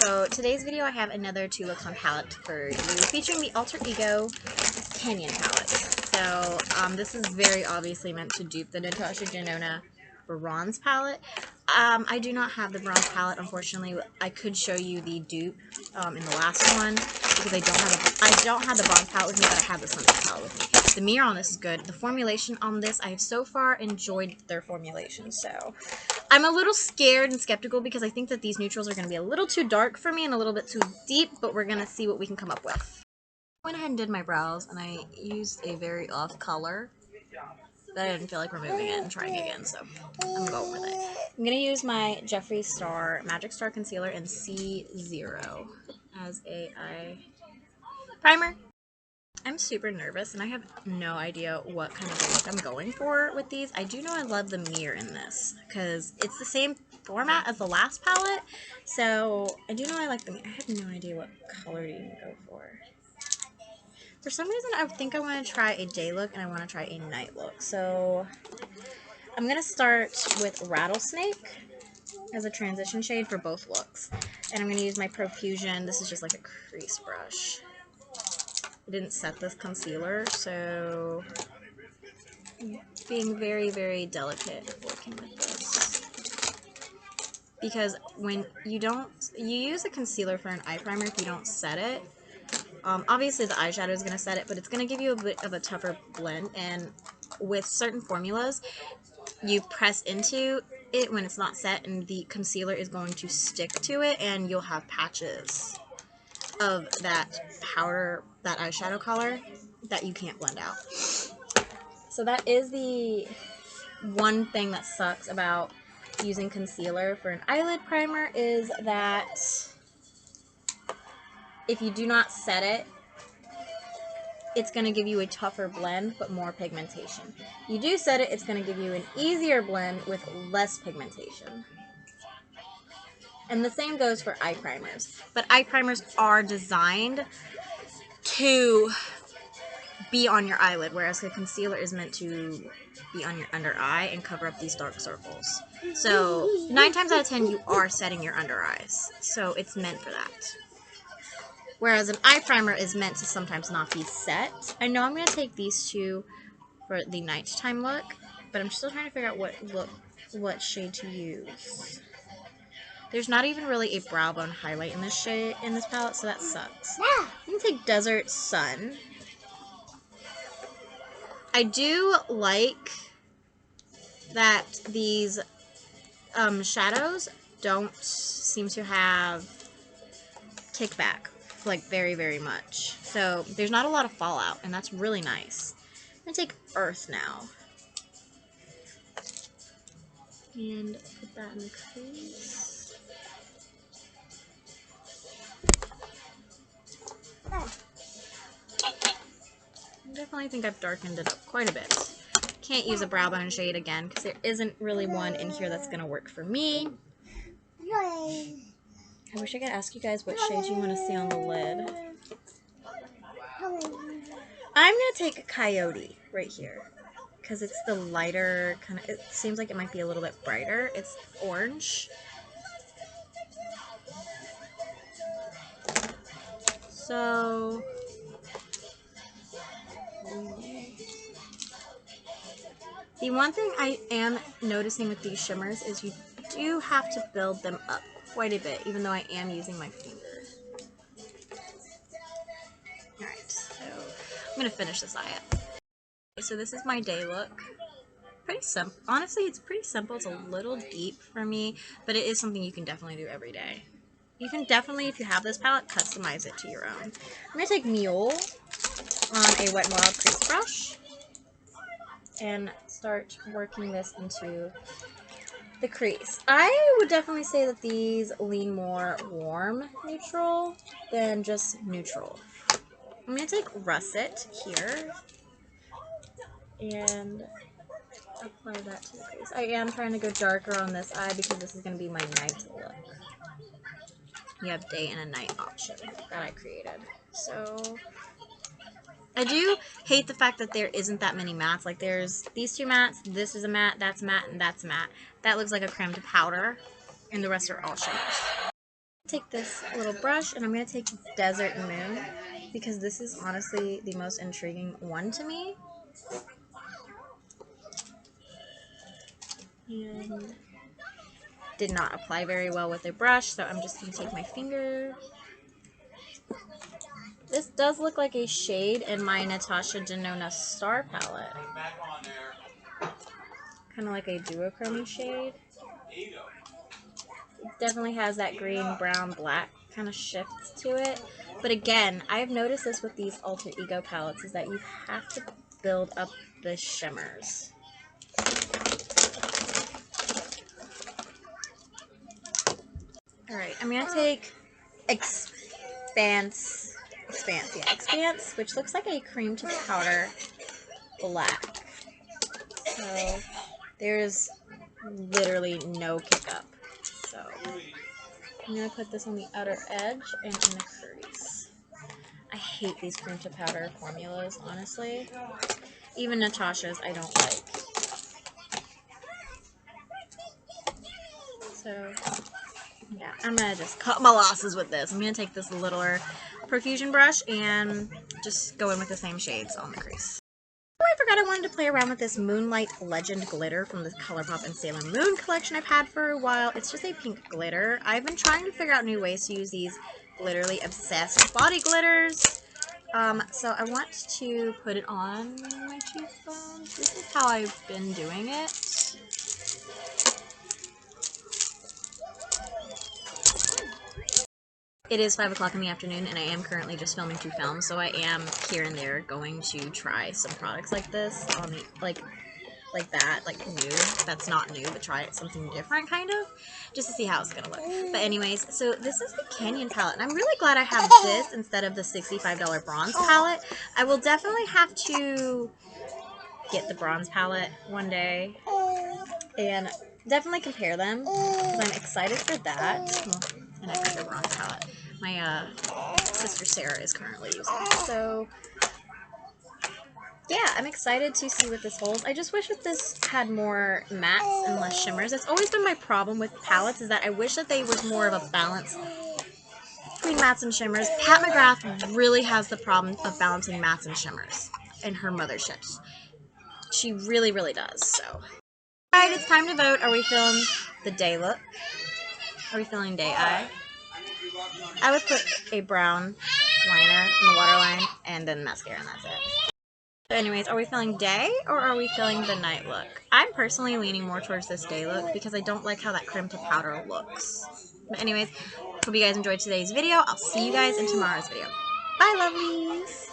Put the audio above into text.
So today's video I have another 2 looks on palette for you, featuring the Alter Ego Canyon palette. So this is very obviously meant to dupe the Natasha Denona bronze palette. I do not have the bronze palette, unfortunately. I could show you the dupe in the last one because I don't have the bronze palette with me, but I have the sunset palette with me. The mirror on this is good. The formulation on this, I have so far enjoyed their formulation. So I'm a little scared and skeptical because I think that these neutrals are going to be a little too dark for me and a little bit too deep, but we're going to see what we can come up with. I went ahead and did my brows, and I used a very off color. But I didn't feel like removing it and trying again, so I'm going with it. I'm going to use my Jeffree Star Magic Star Concealer in C0 as a eye primer. I'm super nervous, and I have no idea what kind of a look I'm going for with these. I do know I love the mirror in this, because it's the same format as the last palette, so I do know I like the mirror. I have no idea what color to even go for. For some reason, I think I want to try a day look, and I want to try a night look. So I'm going to start with Rattlesnake as a transition shade for both looks. And I'm going to use my Profusion. This is just like a crease brush. I didn't set this concealer, so I'm being very, very delicate working with this. Because when you use a concealer for an eye primer if you don't set it. Obviously the eyeshadow is going to set it, but it's going to give you a bit of a tougher blend, and with certain formulas, you press into it when it's not set, and the concealer is going to stick to it, and you'll have patches of that powder, that eyeshadow color, that you can't blend out. So that is the one thing that sucks about using concealer for an eyelid primer, is that if you do not set it, it's going to give you a tougher blend, but more pigmentation. You do set it, it's going to give you an easier blend with less pigmentation. And the same goes for eye primers. But eye primers are designed to be on your eyelid, whereas the concealer is meant to be on your under eye and cover up these dark circles. So 9 times out of 10, you are setting your under eyes. So it's meant for that. Whereas an eye primer is meant to sometimes not be set. I know I'm going to take these two for the nighttime look, but I'm still trying to figure out what shade to use. There's not even really a brow bone highlight in this palette, so that sucks. I'm going to take Desert Sun. I do like that these shadows don't seem to have kickback, like very, very much. So there's not a lot of fallout, and that's really nice. I'm going to take Earth now. And put that in the crease. I definitely think I've darkened it up quite a bit. Can't use a brow bone shade again, because there isn't really one in here that's going to work for me. I wish I could ask you guys what shades you want to see on the lid. I'm going to take Coyote right here, because it's the lighter, kind of, it seems like it might be a little bit brighter. It's orange. So, the one thing I am noticing with these shimmers is you do have to build them up quite a bit, even though I am using my finger. Alright, so I'm going to finish this eye up. Okay, so this is my day look. Pretty simple. Honestly, it's pretty simple. It's a little deep for me, but it is something you can definitely do every day. You can definitely, if you have this palette, customize it to your own. I'm going to take Mule on a Wet n Wild crease brush and start working this into the crease. I would definitely say that these lean more warm neutral than just neutral. I'm going to take Russet here and apply that to the crease. I am trying to go darker on this eye because this is going to be my night look. You have day and a night option that I created. So I do hate the fact that there isn't that many mattes. Like there's these 2 mattes, this is a matte, and that's matte. That looks like a creme to powder, and the rest are all shimmers. Take this little brush and I'm going to take Desert Moon because this is honestly the most intriguing one to me. And did not apply very well with a brush, so I'm just going to take my finger. This does look like a shade in my Natasha Denona Star palette. Kind of like a duochrome shade. Definitely has that green, brown, black kind of shift to it. But again, I've noticed this with these alter ego palettes is that you have to build up the shimmers. Alright, I'm going to take Expanse, which looks like a cream to powder black. So there's literally no kick up. So I'm going to put this on the outer edge and in the crease. I hate these cream to powder formulas, honestly. Even Natasha's I don't like. So yeah, I'm going to just cut my losses with this. I'm going to take this littler perfusion brush and just go in with the same shades on the crease. Oh, I forgot I wanted to play around with this Moonlight Legend glitter from the ColourPop and Sailor Moon collection I've had for a while. It's just a pink glitter. I've been trying to figure out new ways to use these glitterly obsessed body glitters. So I want to put it on my cheekbones. This is how I've been doing it. It is 5 o'clock in the afternoon, and I am currently just filming 2 films, so I am here and there going to try some products like this on the, like that, like new. That's not new, but try something different, kind of, just to see how it's gonna look. But anyways, so this is the Canyon palette, and I'm really glad I have this instead of the $65 bronze palette. I will definitely have to get the bronze palette one day and definitely compare them because I'm excited for that. Well, an extra bronze palette my sister Sarah is currently using. So yeah, I'm excited to see what this holds. I just wish that this had more mattes and less shimmers. That's always been my problem with palettes, is that I wish that they was more of a balance between mattes and shimmers. Pat McGrath really has the problem of balancing mattes and shimmers in her motherships. She really, really does, so. Alright, it's time to vote. Are we feeling the day look? Are we feeling day eye? I would put a brown liner in the waterline and then mascara, and that's it. So anyways, are we feeling day or are we feeling the night look? I'm personally leaning more towards this day look because I don't like how that cream to powder looks. But anyways, hope you guys enjoyed today's video. I'll see you guys in tomorrow's video. Bye, lovelies!